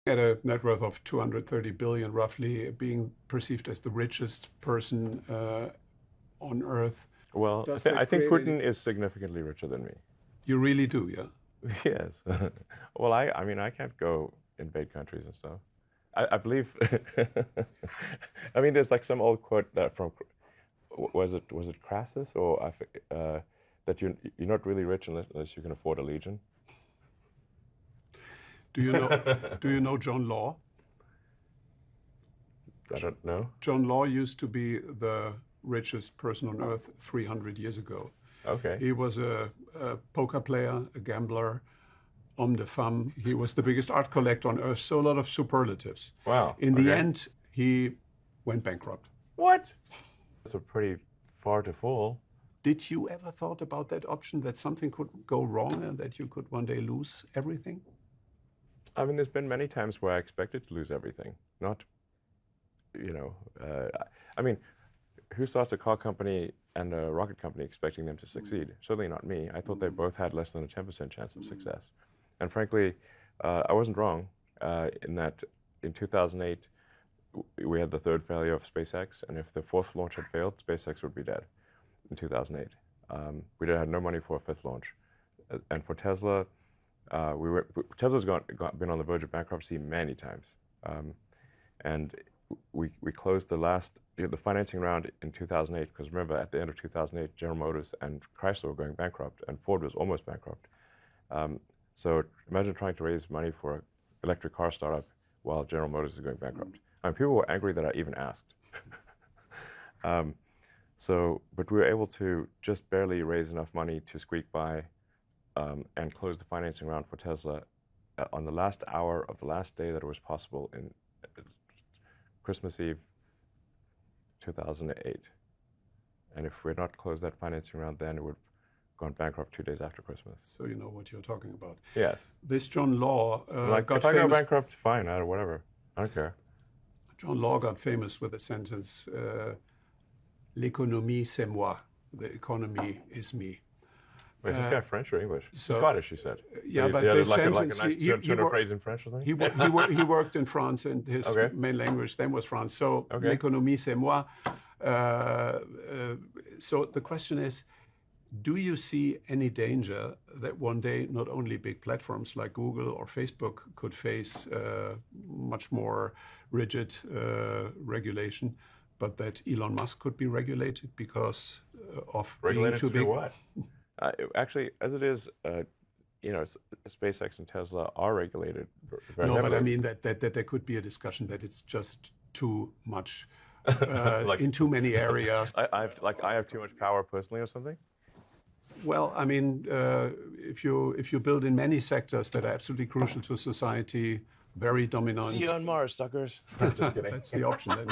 At a net worth of 230 billion, roughly, being perceived as the richest person on Earth. Well, I think Putin is significantly richer than me. You really do, yeah? Yes. Well, I mean, I can't go invade countries and stuff. I believe. I mean, there's like some old quote that from was it Crassus or that you're not really rich unless you can afford a legion. Do you know John Law? I don't know. John Law used to be the richest person on Earth 300 years ago. Okay. He was a poker player, a gambler, homme de femme. He was the biggest art collector on Earth, so a lot of superlatives. Wow. In the end, he went bankrupt. What? That's a pretty far to fall. Did you ever thought about that option, that something could go wrong and that you could one day lose everything? I mean, there's been many times where I expected to lose everything. Not, I mean, who starts a car company and a rocket company expecting them to succeed? Certainly not me. I thought they both had less than a 10% chance of success. And frankly, I wasn't wrong in that in 2008, we had the third failure of SpaceX, and if the fourth launch had failed, SpaceX would be dead in 2008. We had no money for a fifth launch. And for Tesla, Tesla's been on the verge of bankruptcy many times. And we closed the financing round in 2008, because remember, at the end of 2008, General Motors and Chrysler were going bankrupt, and Ford was almost bankrupt. So imagine trying to raise money for an electric car startup while General Motors is going bankrupt. I mean, people were angry that I even asked. But we were able to just barely raise enough money to squeak by and close the financing round for Tesla on the last hour of the last day that it was possible in Christmas Eve 2008. And if we had not closed that financing round then, it would have gone bankrupt 2 days after Christmas. So you know what you're talking about. Yes. This John Law got if I go famous. bankrupt, fine, whatever. I don't care. John Law got famous with the sentence, "L'économie c'est moi." The economy is me. Wait, is this guy French or English? Scottish, you said. Yeah, but he the had sentence, like a nice turn of phrase in French or something? he worked in France, and his main language then was France. So, l'économie c'est moi. So the question is, do you see any danger that one day not only big platforms like Google or Facebook could face much more rigid regulation, but that Elon Musk could be regulated because of regulated being too big? What? Actually, as it is, SpaceX and Tesla are regulated very heavily. But I mean that there could be a discussion that it's just too much in too many areas. I have too much power personally or something? Well, I mean, if you build in many sectors that are absolutely crucial to society, very dominant. See you on Mars, suckers. Just kidding. That's the option then.